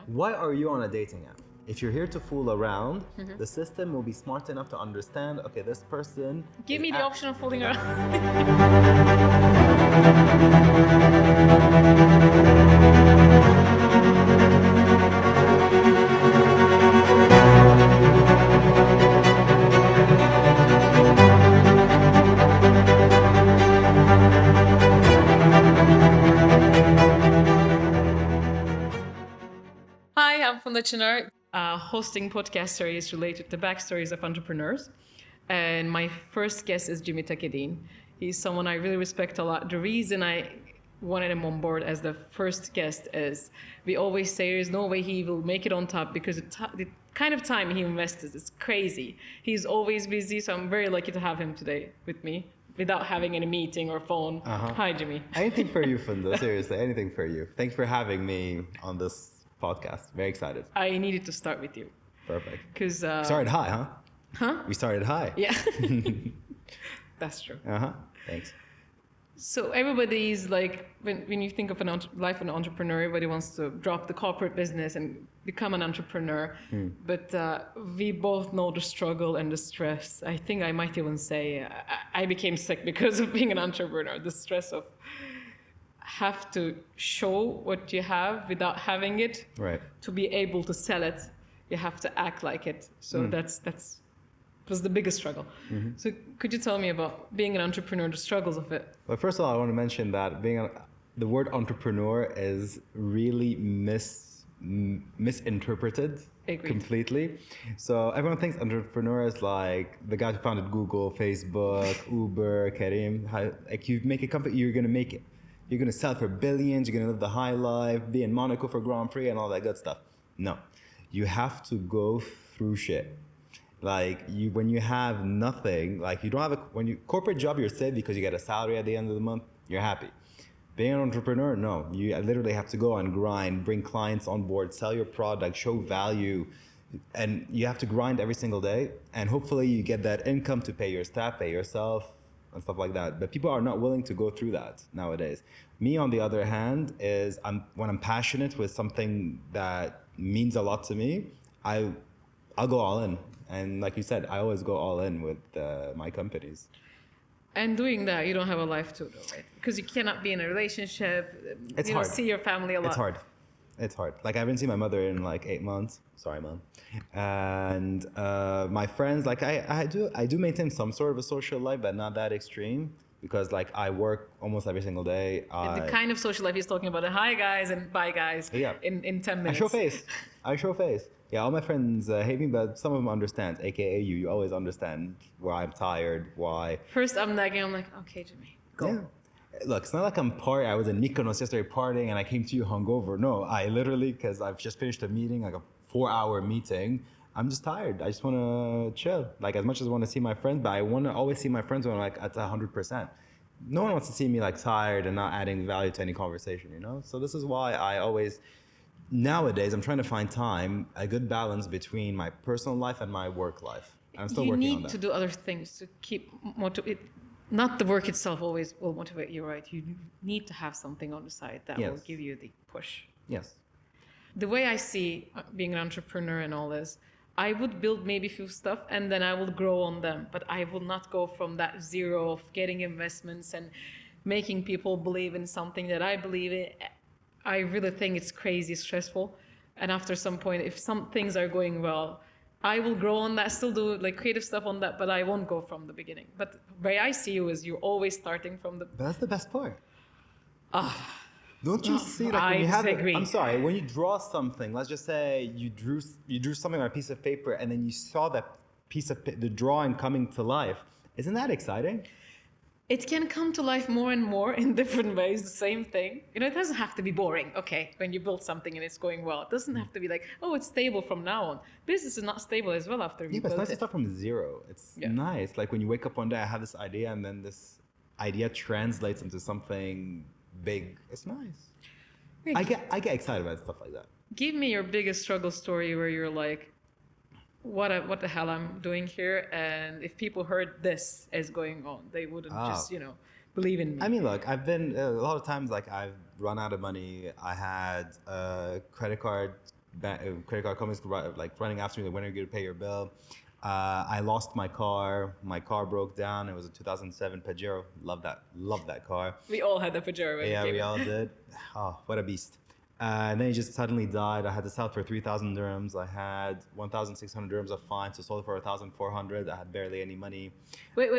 Why are you on a dating app? If you're here to fool around, the system will be smart enough to understand, okay, this person... Give me the option of fooling around. Hi, I'm from the Chinar, hosting podcast series related to backstories of entrepreneurs. And my first guest is Jimmy Takieddine. He's someone I really respect a lot. The reason I wanted him on board as the first guest is we always say there's no way he will make it on top because the kind of time he invests is crazy. He's always busy, so I'm very lucky to have him today with me without having any meeting or phone. Hi, Jimmy. Anything for you, Funda, seriously, anything for you. Thanks for having me on this podcast. Very excited. I needed to start with you. Perfect. Because Started high, huh? Huh? We started high. Yeah. That's true. Thanks. So everybody is like, when you think of life of an entrepreneur, everybody wants to drop the corporate business and become an entrepreneur. But we both know the struggle and the stress. I think I might even say I became sick because of being an entrepreneur. The stress of have to show what you have without having it. Right. To be able to sell it, you have to act like it. So that's was the biggest struggle. So could you tell me about being an entrepreneur, the struggles of it? Well, first of all, I want to mention that the word entrepreneur is really misinterpreted. Agreed. Completely. So everyone thinks entrepreneur is like the guy who founded Google, Facebook, Uber, Karim. Like you make a company, you're going to make it. You're going to sell for billions, you're going to live the high life, be in Monaco for Grand Prix and all that good stuff. No, you have to go through shit. Like when you have nothing, like you don't have corporate job, you're safe because you get a salary at the end of the month, you're happy. Being an entrepreneur, no, you literally have to go and grind, bring clients on board, sell your product, show value, and you have to grind every single day. And hopefully you get that income to pay your staff, pay yourself, and stuff like that. But people are not willing to go through that nowadays. Me, on the other hand, is when I'm passionate with something that means a lot to me, I'll go all in. And like you said, I always go all in with my companies. And doing that, you don't have a life too, though, right? Because you cannot be in a relationship. It's you hard. Don't see your family a lot. It's hard. Like I haven't seen my mother in like 8 months. Sorry, Mom. And my friends, like I do maintain some sort of a social life, but not that extreme. Because like I work almost every single day. The kind of social life he's talking about, hi guys and bye guys, in 10 minutes. I show face. Yeah, all my friends hate me, but some of them understand, aka you. You always understand why I'm tired, why. First I'm nagging, I'm like, okay, Jimmy, go. Yeah. Look, it's not like I'm partying. I was in Mykonos yesterday partying and I came to you hungover. No, I literally, because I've just finished a meeting, like a 4-hour meeting, I'm just tired. I just want to chill. Like as much as I want to see my friends, but I want to always see my friends when I'm like at 100%. No one wants to see me like tired and not adding value to any conversation, you know? So this is why I always, nowadays, I'm trying to find time, a good balance between my personal life and my work life. And I'm still working on that. You need to do other things to keep motivated. Not the work itself always will motivate you, right? You need to have something on the side that will give you the push. Yes. The way I see being an entrepreneur and all this, I would build maybe a few stuff and then I will grow on them. But I will not go from that zero of getting investments and making people believe in something that I believe in. I really think it's crazy stressful. And after some point, if some things are going well, I will grow on that, still do like creative stuff on that, but I won't go from the beginning. But the way I see you is you're always starting from the... That's the best part. Don't you see, like when you have it, I'm sorry, when you draw something, let's just say you drew something on a piece of paper and then you saw that the drawing coming to life. Isn't that exciting? It can come to life more and more in different ways, the same thing. You know, it doesn't have to be boring, okay, when you build something and it's going well. It doesn't have to be like, oh, it's stable from now on. Business is not stable as well after you build it. Yeah, but it's nice to start from zero. It's nice. Like when you wake up one day, I have this idea and then this idea translates into something big. It's nice. I get excited about stuff like that. Give me your biggest struggle story where you're like, what the hell I'm doing here, and if people heard this is going on, they wouldn't just believe in me. I mean, look, I've been a lot of times like I've run out of money. I had credit card credit card companies like running after me, like, when are you going to pay your bill? I lost my car. My car broke down. It was a 2007 Pajero. Love that car. We all had the Pajero when Yeah, we we came all in. did. Oh, what a beast. And then he just suddenly died. I had to sell for 3,000 dirhams. I had 1,600 dirhams of fines, so sold for 1,400. I had barely any money. Wait.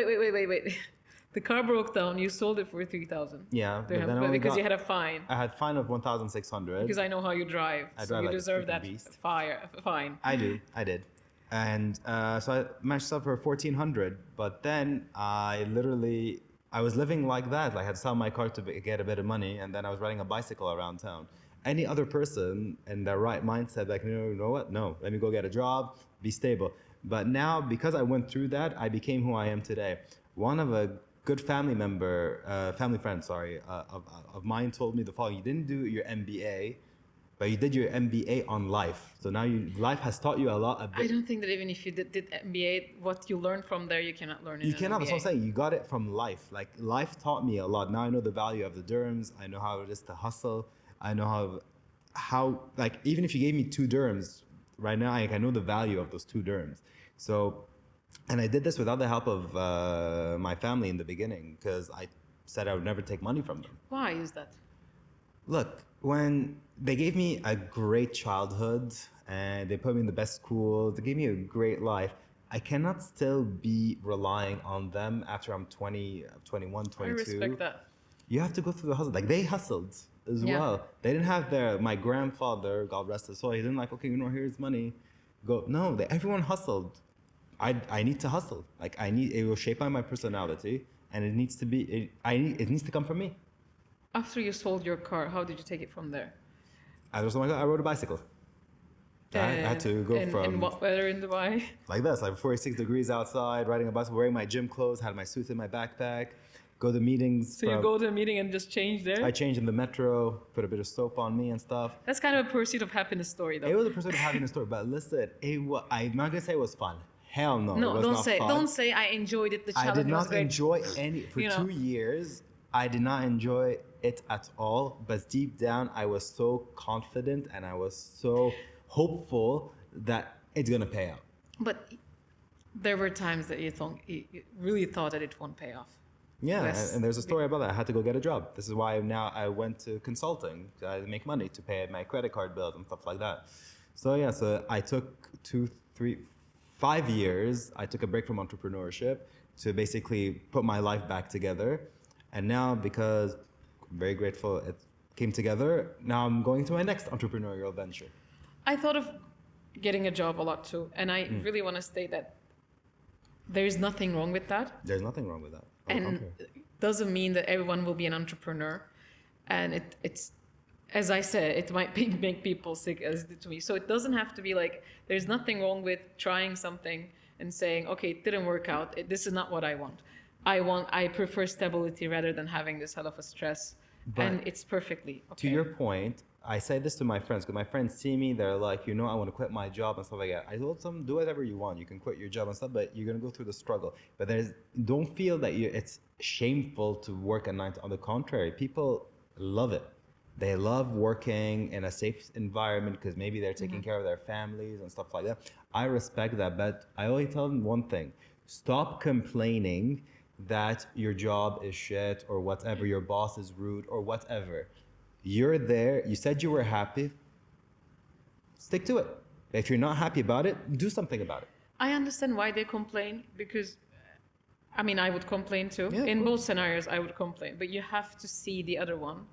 The car broke down. You sold it for 3,000. Yeah, but then I But only because got, you had a fine. I had fine of 1,600. Because I know how you drive, I so drive you like a deserve freaking that beast. fine. I did. And so I managed to sell for 1,400. But then I was living like that. Like, I had to sell my car to get a bit of money, and then I was riding a bicycle around town. Any other person in their right mindset, like, you know what? No, let me go get a job, be stable. But now, because I went through that, I became who I am today. One of a good family friend, of mine told me the following: you didn't do your MBA, but you did your MBA on life. So now life has taught you a lot. I don't think that even if you did MBA, what you learn from there, you cannot learn in You an cannot. That's MBA. what I'm saying. You got it from life. Like, life taught me a lot. Now I know the value of the dirhams. I know how it is to hustle. I know how like, even if you gave me 2 dirhams right now, I know the value of those 2 dirhams. So, and I did this without the help of my family in the beginning, because I said I would never take money from them. Why is that? Look, when they gave me a great childhood and they put me in the best schools, they gave me a great life, I cannot still be relying on them after I'm 20, 21, 22. I respect that. You have to go through the hustle. Like, they hustled as Yeah. well. They didn't have my grandfather, God rest his soul, he didn't like, okay, here's money. Go. No, everyone hustled. I need to hustle. Like, it will shape my personality, and it needs to be, it needs to come from me. After you sold your car, how did you take it from there? I rode a bicycle. I had to go from in what weather in Dubai? like this, like 46 degrees outside, riding a bicycle, wearing my gym clothes, had my suit in my backpack, go to meetings. So you go to a meeting and just change there? I changed in the metro, put a bit of soap on me and stuff. That's kind of a pursuit of happiness story, though. It was a pursuit of having a story, but listen, I'm not gonna say it was fun. Hell no. No, it was not fun. don't say I enjoyed it. The I challenge did was not great. enjoy any for You know. 2 years. I did not enjoy it at all. But deep down, I was so confident and I was so hopeful that it's gonna pay out. But there were times that you really thought that it won't pay off. Yeah, Yes. and there's a story about that. I had to go get a job. This is why now I went to consulting. I make money to pay my credit card bills and stuff like that. So yeah, so I took 5 years. I took a break from entrepreneurship to basically put my life back together. And now, because I'm very grateful it came together, now I'm going to my next entrepreneurial venture. I thought of getting a job a lot too, and I really want to state that there's nothing wrong with that. There's nothing wrong with that. And doesn't mean that everyone will be an entrepreneur. And it's, as I said, it might make people sick, as it did to me. So it doesn't have to be like, there's nothing wrong with trying something and saying, okay, it didn't work out. This is not what I want. I prefer stability rather than having this hell of a stress. But and it's perfectly okay. To your point, I say this to my friends, because my friends see me, they're like, I want to quit my job and stuff like that. I told them, do whatever you want. You can quit your job and stuff, but you're going to go through the struggle. But don't feel that it's shameful to work at night. On the contrary, people love it. They love working in a safe environment because maybe they're taking care of their families and stuff like that. I respect that, but I only tell them one thing: stop complaining that your job is shit or whatever, your boss is rude or whatever. You're there, you said you were happy, stick to it. If you're not happy about it, do something about it. I understand why they complain, because I mean, I would complain too. Yeah, In both scenarios, I would complain, but you have to see the other one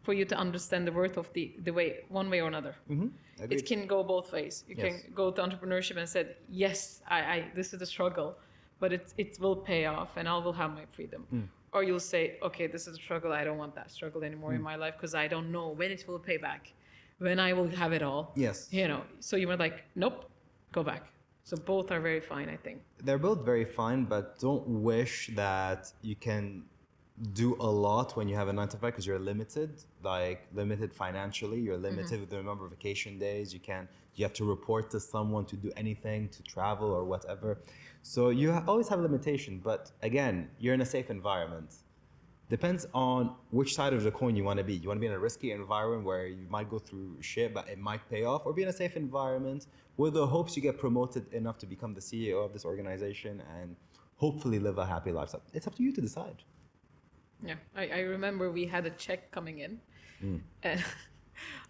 for you to understand the worth of the way, one way or another. Agreed. It can go both ways. You can go to entrepreneurship and said, yes, I this is a struggle, but it will pay off and I will have my freedom. Or you'll say, okay, this is a struggle. I don't want that struggle anymore in my life because I don't know when it will pay back, when I will have it all. Yes. So you were like, nope, go back. So both are very fine, I think. They're both very fine, but don't wish that you can do a lot when you have a 9 to 5, because you're limited financially. You're limited with the number of vacation days. You have to report to someone to do anything, to travel or whatever. So you always have a limitation. But again, you're in a safe environment. Depends on which side of the coin you want to be. You want to be in a risky environment where you might go through shit, but it might pay off, or be in a safe environment with the hopes you get promoted enough to become the CEO of this organization and hopefully live a happy lifestyle. It's up to you to decide. Yeah, I remember we had a check coming in, and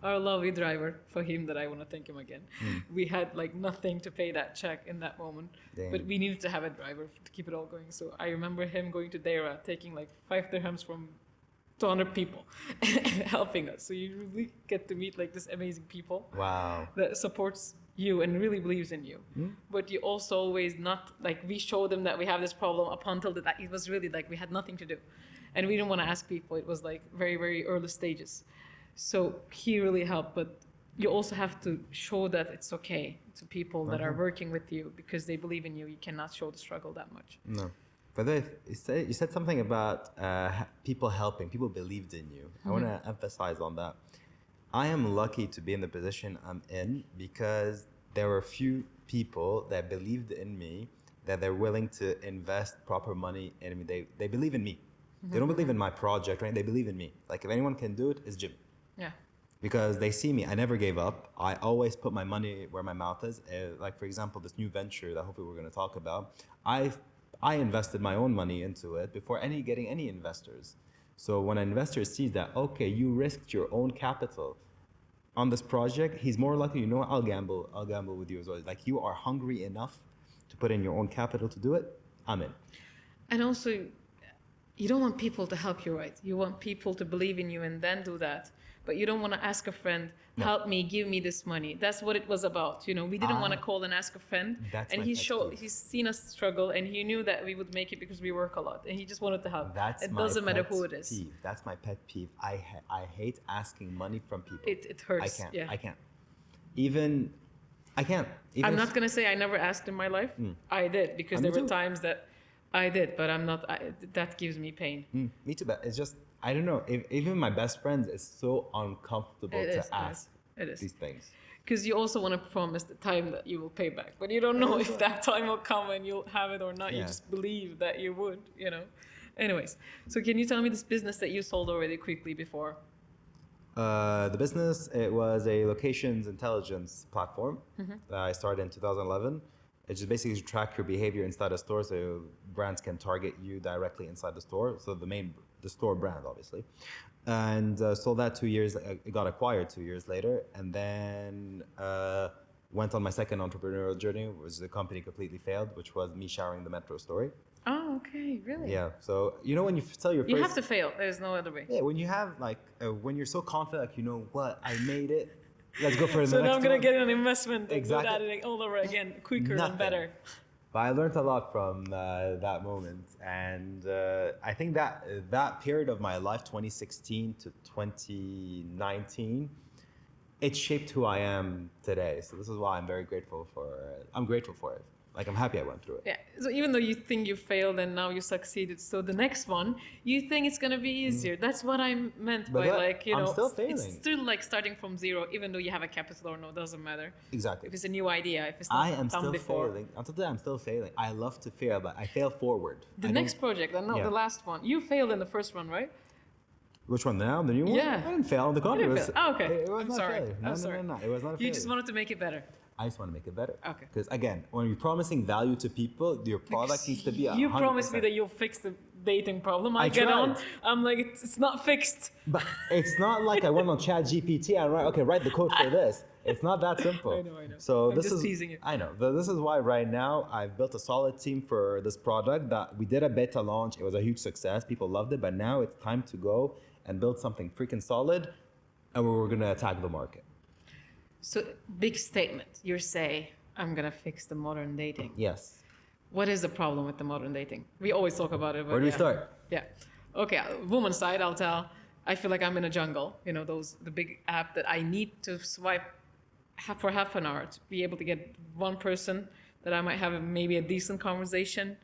our lovely driver, Fahim, that I want to thank him again, we had like nothing to pay that check in that moment, but we needed to have a driver to keep it all going. So I remember him going to Deira, taking like 5 dirhams from 200 people and helping us. So you really get to meet like this amazing people. Wow. That supports you and really believes in you. But you also always not like, we show them that we have this problem up until that it was really like we had nothing to do. And we didn't want to ask people. It was like very, very early stages. So he really helped, but you also have to show that it's okay to people that are working with you because they believe in you. You cannot show the struggle that much. No. But you said something about people helping, people believed in you. I want to emphasize on that. I am lucky to be in the position I'm in because there were a few people that believed in me, that they're willing to invest proper money in me. They believe in me. They don't believe in my project, right? They believe in me. Like if anyone can do it, it's Jim. Yeah. Because they see me. I never gave up. I always put my money where my mouth is. Like for example, this new venture that hopefully we're going to talk about, I invested my own money into it before getting any investors. So when an investor sees that, okay, you risked your own capital on this project, he's more likely, you know what, I'll gamble with you as well. Like you are hungry enough to put in your own capital to do it, I'm in. And also, you don't want people to help you, right? You want people to believe in you and then do that. But you don't want to ask a friend, help me, give me this money. That's what it was about. You know, we didn't want to call and ask a friend. And he's seen us struggle and he knew that we would make it because we work a lot. And he just wanted to help. It doesn't matter who it is. Peeve. That's my pet peeve. I hate asking money from people. It hurts. I can't. Even I'm not going to say I never asked in my life. I did because there were times that I did, but I'm not. That gives me pain. Me too, but it's just I don't know. Even my best friends, it's so uncomfortable to ask these things. Because you also want to promise the time that you will pay back, but you don't know if that time will come and you'll have it or not. You just believe that you would, you know. Anyways, so can you tell me this business that you sold already quickly before? The business, it was a locations intelligence platform that I started in 2011. It's just basically to track your behavior inside a store so brands can target you directly inside the store. So the store brand, obviously. And sold that 2 years, it got acquired 2 years later. And then went on my second entrepreneurial journey, which the company completely failed, which was me sharing the Metro story. Oh, okay, really? Yeah, so you know when you tell your first... You have to fail, there's no other way. Yeah, when you have like, when you're so confident, like, you know what, I made it. Let's go for the next one. So now I'm going to get an investment and exactly. do that all over again, quicker and better. But I learned a lot from that moment. And I think that period of my life, 2016 to 2019, it shaped who I am today. So this is why I'm grateful for it. Like, I'm happy I went through it. Yeah. So even though you think you failed and now you succeeded, so the next one, you think it's going to be easier. That's what I meant by like, you know, still failing. It's still like starting from zero, even though you have a capital or no, doesn't matter. Exactly. If it's a new idea, if it's not done before. Failing. Until today, I'm still failing. I love to fail, but I fail forward. The next project, the last one. You failed in the first one, right? Which one now? The new one? Yeah. I didn't fail. The contrary. Okay. It was I'm not sorry. failure. No, it was not a failure. You just wanted to make it better. I just want to make it better. Okay. Because again, when you're promising value to people, your product needs to be 100%. You promised me that you'll fix the dating problem. I get on. I'm like, it's not fixed. But it's not like I went on ChatGPT and write the code for this. It's not that simple. I know. So I'm just teasing you. I know. This is why right now I've built a solid team for this product that we did a beta launch. It was a huge success. People loved it. But now it's time to go and build something freaking solid, and we're going to attack the market. So, big statement. You say, I'm going to fix the modern dating. Yes. What is the problem with the modern dating? We always talk about it. But where do we start? Yeah. Okay, woman's side, I'll tell. I feel like I'm in a jungle. You know, the big app that I need to swipe for half an hour to be able to get one person that I might have maybe a decent conversation.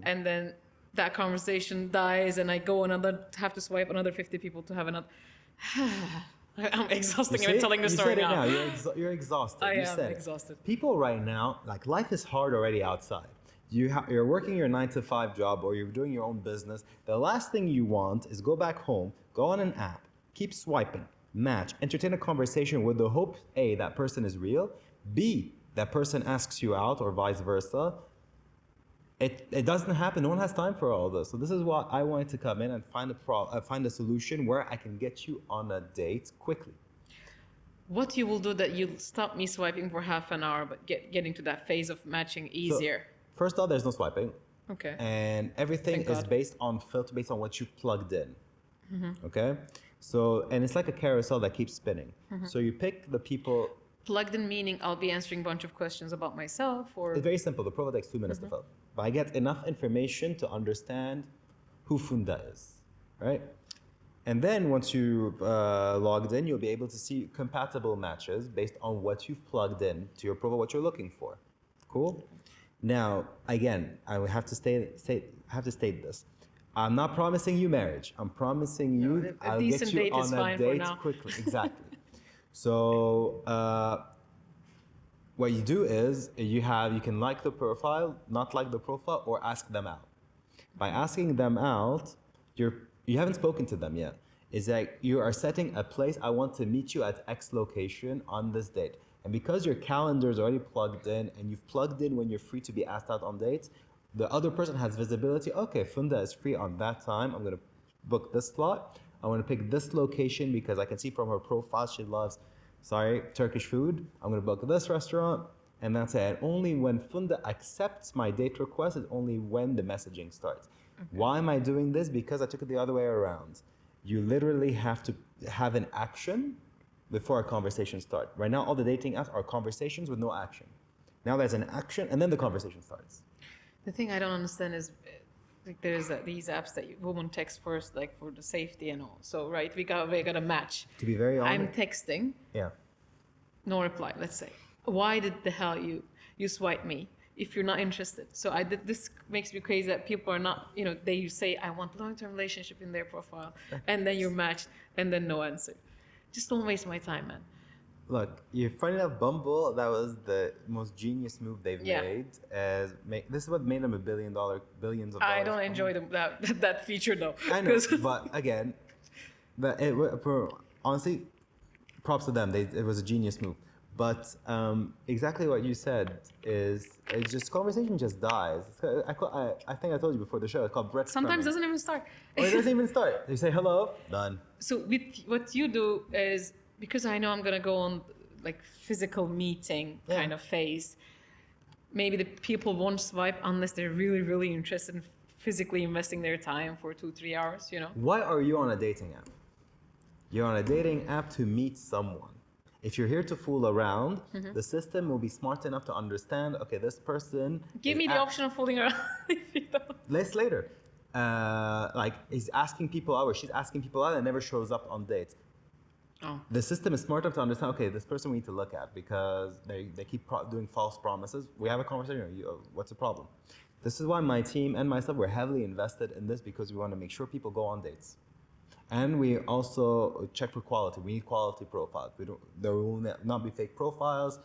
And then that conversation dies and I have to swipe another 50 people to have another... I'm exhausting even telling the story now. You're exhausted. I am exhausted. People right now, like life is hard already outside. you're working your 9 to 5 job or you're doing your own business. The last thing you want is go back home, go on an app, keep swiping, match, entertain a conversation with the hope A, that person is real, B, that person asks you out or vice versa. It doesn't happen. No one has time for all this. So this is why I wanted to come in and find a solution where I can get you on a date quickly. What you will do that you'll stop me swiping for half an hour, but getting to that phase of matching easier. So, first off, there's no swiping. Okay. And everything is based on filter, based on what you plugged in. Okay? So, and it's like a carousel that keeps spinning. So you pick the people. Plugged in meaning I'll be answering a bunch of questions about myself, or It's very simple. The profile takes 2 minutes to fill. But I get enough information to understand who Funda is, right? And then once you've logged in, you'll be able to see compatible matches based on what you've plugged in to your profile, what you're looking for. Cool? Now, again, I will have to state this. I'm not promising you marriage. I'm promising you a I'll decent get you date is on a fine for date now. quickly. Exactly. So what you do is you can like the profile, not like the profile, or ask them out. By asking them out, you haven't spoken to them yet. It's like you are setting a place. I want to meet you at X location on this date. And because your calendar is already plugged in and you've plugged in when you're free to be asked out on dates, the other person has visibility. Okay, Funda is free on that time. I'm going to book this slot. I want to pick this location because I can see from her profile she loves, Turkish food. I'm going to book this restaurant. And that's it. And only when Funda accepts my date request is only when the messaging starts. Okay. Why am I doing this? Because I took it the other way around. You literally have to have an action before a conversation starts. Right now, all the dating apps are conversations with no action. Now there's an action, and then the conversation starts. The thing I don't understand is, like, there's these apps that women text first, like for the safety and all. So, right, we got a match. To be very honest, I'm texting. Yeah. No reply. Let's say. Why did the hell you swipe me if you're not interested? So this makes me crazy that people are not, they say I want long-term relationship in their profile, and then you're matched, and then no answer. Just don't waste my time, man. Look, you're funny enough, Bumble, that was the most genius move they've made. This is what made them billions of dollars. I don't enjoy that feature though. I know, but again, honestly, props to them. It was a genius move. But exactly what you said is, it's just conversation just dies. I think I told you before the show, it's called breadcrumbing. Sometimes it doesn't even start. Or it doesn't even start. You say hello, done. So what you do is, because I know I'm going to go on like physical meeting kind of phase, maybe the people won't swipe unless they're really, really interested in physically investing their time for 2-3 hours, Why are you on a dating app? You're on a dating app to meet someone. If you're here to fool around, the system will be smart enough to understand, okay, this person... Give me the option of fooling around. Later. He's asking people out or she's asking people out and never shows up on dates. Oh. The system is smart enough to understand, okay, this person we need to look at because they keep doing false promises. We have a conversation, what's the problem? This is why my team and myself were heavily invested in this, because we want to make sure people go on dates. And we also check for quality. We need quality profiles. There will not be fake profiles.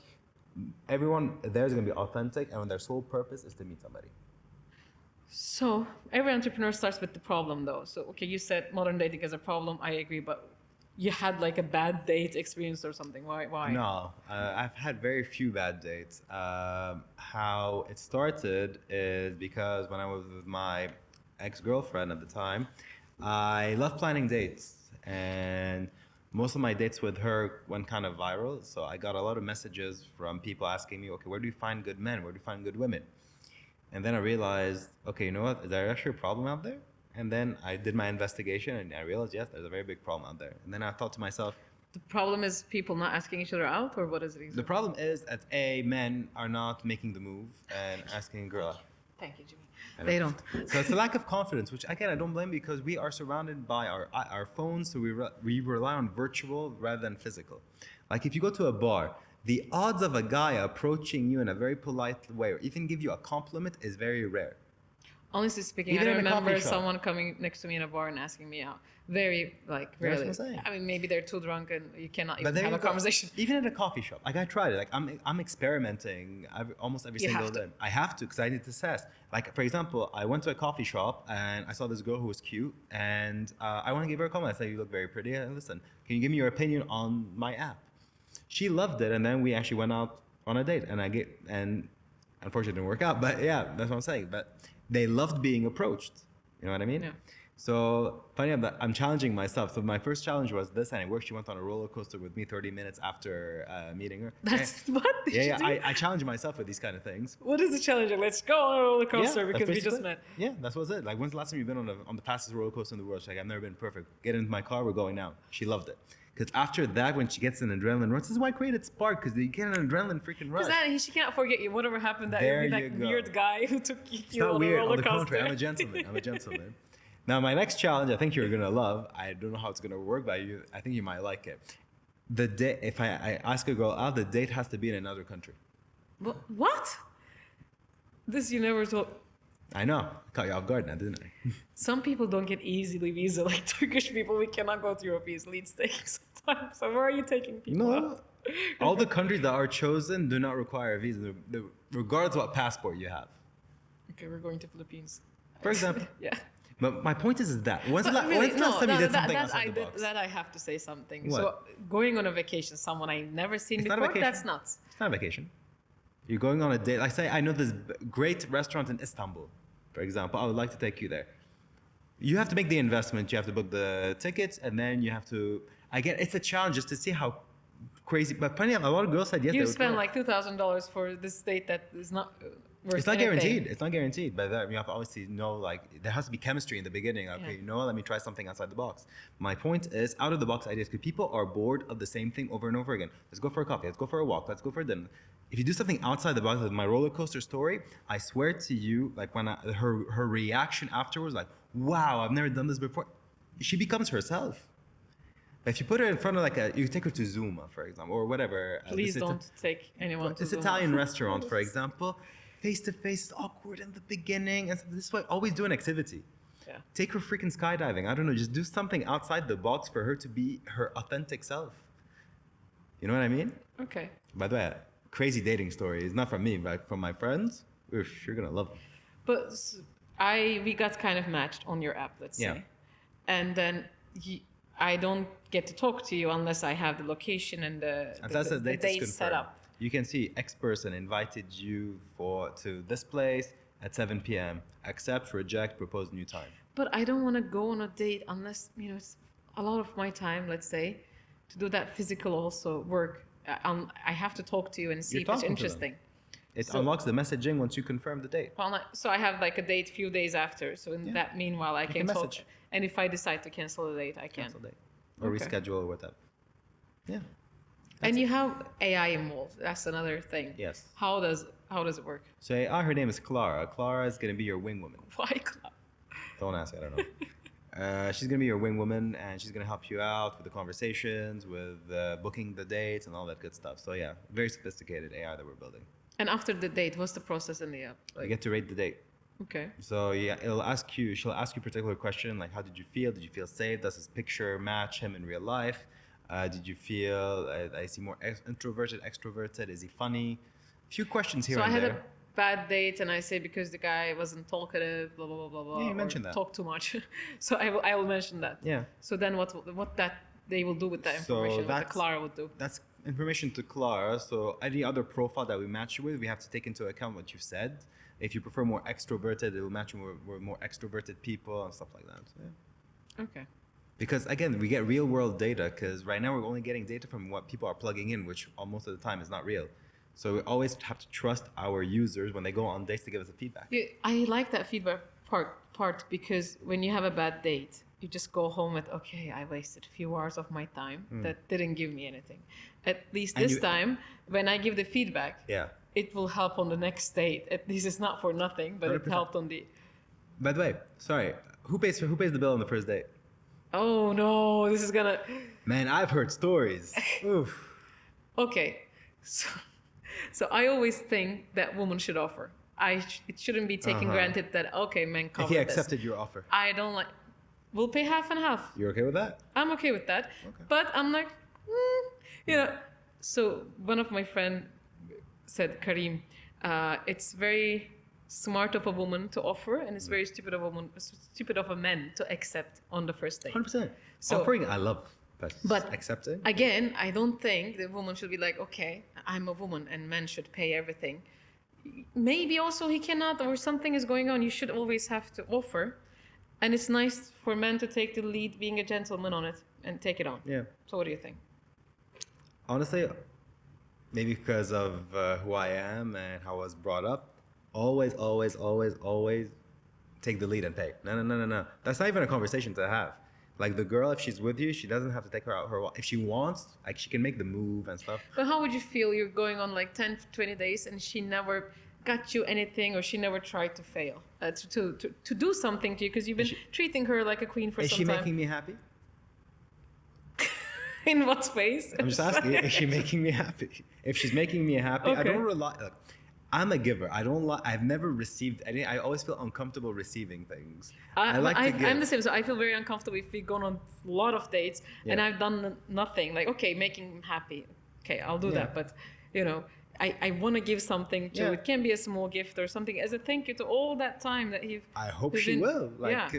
Everyone there is going to be authentic, and their sole purpose is to meet somebody. So every entrepreneur starts with the problem, though. So, okay, you said modern dating is a problem. I agree, but you had like a bad date experience or something. Why? No, I've had very few bad dates. How it started is because when I was with my ex-girlfriend at the time, I love planning dates, and most of my dates with her went kind of viral. So I got a lot of messages from people asking me, okay, where do you find good men? Where do you find good women? And then I realized, okay, you know what? Is there actually a problem out there? And then I did my investigation and I realized, yes, there's a very big problem out there. And then I thought to myself, the problem is people not asking each other out, or what is it exactly? The problem is that men are not making the move and asking a girl out. Thank you, Jimmy. They don't. So it's a lack of confidence, which again, I don't blame, because we are surrounded by our phones, so we rely on virtual rather than physical. Like if you go to a bar, the odds of a guy approaching you in a very polite way or even give you a compliment is very rare. Honestly speaking, Even I in a remember coffee shop. someone coming next to me in a bar and asking me out. Very, like, That's what rarely. I'm saying. I mean, maybe they're too drunk and you cannot But even there have you a go. conversation. Even in a coffee shop, like I tried it. Like I'm experimenting almost every You single have to. day. I have to because I need to test. Like for example, I went to a coffee shop and I saw this girl who was cute, and I want to give her a comment. I said, "You look very pretty. And listen, can you give me your opinion on my app?" She loved it, and then we actually went out on a date, and unfortunately it didn't work out. But yeah, that's what I'm saying. But they loved being approached. You know what I mean? Yeah. So funny enough, I'm challenging myself. So my first challenge was this, and it worked. She went on a roller coaster with me 30 minutes after meeting her. That's what did Yeah, you yeah. do? I challenge myself with these kind of things. What is the challenge? Let's go on a roller coaster Yeah, that's because we just basically met. it. Yeah, that's what's it. Like, when's the last time you've been on the fastest roller coaster in the world? She's like, I've never been perfect. Get into my car, we're going now. She loved it. Because after that, when she gets an adrenaline rush, this is why I created Spark, because you get an adrenaline freaking rush. Because she can't forget you. Whatever happened, that There you'd be you that go. weird guy who took you It's not on a weird. roller On the coaster. contrary, I'm a gentleman. I'm a gentleman. Now, my next challenge, I think you're gonna love. I don't know how it's gonna work, but I think you might like it. The date, if I ask a girl out, the date has to be in another country. What? This you never told. I know, caught you off guard now, didn't I? Some people don't get easily visa like Turkish people. We cannot go to Europe easily. It's taking some time. So where are you taking people No, out? all the countries that are chosen do not require a visa, regardless of what passport you have. Okay, we're going to Philippines. For example. Yeah. But my point is that when's the But really, last time you did something that outside the box? I have to say something. What? So going on a vacation, someone I've never seen It's not a before, vacation. that's nuts. It's not a vacation. You're going on a date. Like say, I know this great restaurant in Istanbul, for example. I would like to take you there. You have to make the investment. You have to book the tickets, and then you have to. It's a challenge just to see how crazy. But plenty of a lot of girls said yes. they You would spend go. like $2,000 for this date that is not worth It's not anything. guaranteed. It's not guaranteed. But you have to obviously know, like, there has to be chemistry in the beginning. Okay, Yeah. you know what? Let me try something outside the box. My point is, out of the box ideas, because people are bored of the same thing over and over again. Let's go for a coffee. Let's go for a walk. Let's go for dinner. If you do something outside the box, like my roller coaster story, I swear to you, like when her reaction afterwards, like, wow, I've never done this before. She becomes herself. If you put her in front of you take her to Zuma, for example, or whatever. Please don't take anyone to This Zuma. Italian restaurant, for example, face to face is awkward in the beginning, and so this is why always do an activity. Yeah. Take her freaking skydiving. I don't know, just do something outside the box for her to be her authentic self. You know what I mean? Okay. By the way, crazy dating story is not from me, but from my friends. Oof, you're gonna love them. But we got kind of matched on your app, let's Yeah. say. And then I don't get to talk to you unless I have the location and Unless the date is date set confirmed. up. You can see X person invited you to this place at 7 p.m. Accept, reject, propose new time. But I don't want to go on a date unless, it's a lot of my time, let's say, to do that physical also work. I have to talk to you and see You're if it's talking to them. interesting. It So- unlocks the messaging once you confirm the date. So I have like a date few days after. So in that meanwhile, I can talk. message. And if I decide to cancel the date, I can. Cancel date. Or Okay. reschedule or whatever. Yeah. And you have AI involved. That's another thing. Yes. How does it work? So her name is Clara. Clara is going to be your wing woman. Why club? Don't ask, I don't know. She's going to be your wing woman, and she's going to help you out with the conversations, with booking the dates and all that good stuff. So yeah, very sophisticated AI that we're building. And after the date, what's the process in the app? You get to rate the date. Okay. So yeah, she'll ask you a particular question like, how did you feel? Did you feel safe? Does this picture match him in real life? Did you feel, is he more introverted, extroverted? Is he funny? A few questions here So I and had there. a bad date, and I say because the guy wasn't talkative, blah blah blah blah blah. Yeah, you or mentioned that. Talked too much. So I will mention that. Yeah. So then what that they will do with that So information? What the that's- Clara would do? That's information to Clara. So any other profile that we match you with, we have to take into account what you said. If you prefer more extroverted, it will match you with more extroverted people and stuff like that. So, yeah. Okay. Because again, we get real world data because right now we're only getting data from what people are plugging in, which most of the time is not real. So we always have to trust our users when they go on dates to give us a feedback. Yeah, I like that feedback part because when you have a bad date, you just go home with, okay, I wasted a few hours of my time that didn't give me anything. At least And this you- time, when I give the feedback, Yeah. it will help on the next date. At least it's not for nothing, but it 100%. helped on the. By the way, sorry, who pays the bill on the first date? Oh no, this is gonna. Man, I've heard stories. Oof. Okay, so I always think that women should offer. it shouldn't be taken granted that, okay, men cover If he this. accepted your offer, I don't like, we'll pay half and half. you're okay with that? I'm okay with that. Okay. But I'm like, you know. So one of my friend said, Karim, it's very smart of a woman to offer, and it's very stupid of a man to accept on the first date. 100%. So- Offering, I love. But accepting? Again, I don't think the woman should be like, okay, I'm a woman and men should pay everything. Maybe also he cannot, or something is going on. You should always have to offer. And it's nice for men to take the lead, being a gentleman on it, and take it on. Yeah. So what do you think? Honestly, maybe because of who I am and how I was brought up, always take the lead and pay. No. That's not even a conversation to have. Like the girl, if she's with you, she doesn't have to take her out if she wants, like she can make the move and stuff. But how would you feel you're going on like 10, 20 days and she never got you anything, or she never tried to fail, to do something to you because you've been treating her like a queen for some time? Is she making me happy? In what space? I'm just asking, is she making me happy? If she's making me happy, I don't rely. Like, I'm a giver. I've never received any. I always feel uncomfortable receiving things. I like to give. I'm the same. So I feel very uncomfortable if we've gone on a lot of dates and I've done nothing. Like, okay, making him happy. Okay, I'll do that. But, you know, I want to give something to. It can be a small gift or something as a thank you to all that time that you've. I hope she will. Like,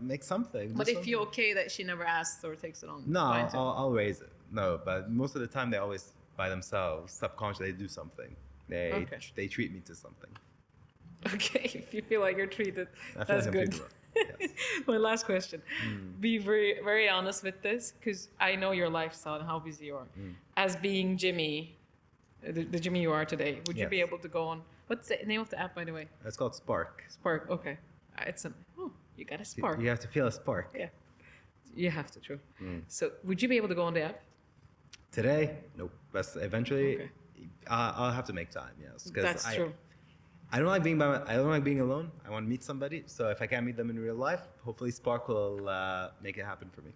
make something. But if you're okay that she never asks or takes it on. No, I'll raise it. No, but most of the time they always by themselves, subconsciously, they do something. They treat me to something. Okay, if you feel like you're treated, I feel that's like I'm good. treated well. Yes. My last question. Be very, very honest with this, because I know your lifestyle and how busy you are. As being Jimmy, the Jimmy you are today, would you be able to go on? What's the name of the app, by the way? It's called Spark. Spark. Okay, you got a spark. You have to feel a spark. Yeah, you have to. True. So, would you be able to go on the app? Today, nope. But eventually, I'll have to make time. Yes, that's true. I don't like being alone. I want to meet somebody. So if I can't meet them in real life, hopefully Spark will make it happen for me.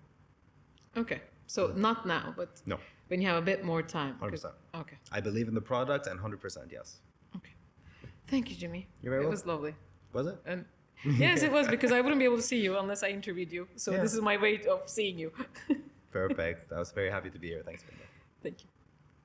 Okay. So not now, but when you have a bit more time. 100%. Okay. I believe in the product, and 100% yes. Okay. Thank you, Jimmy. You're very welcome. It was lovely. Was it? And yes, it was, because I wouldn't be able to see you unless I interviewed you. So this is my way of seeing you. Perfect. I was very happy to be here. Thanks for that. Thank you.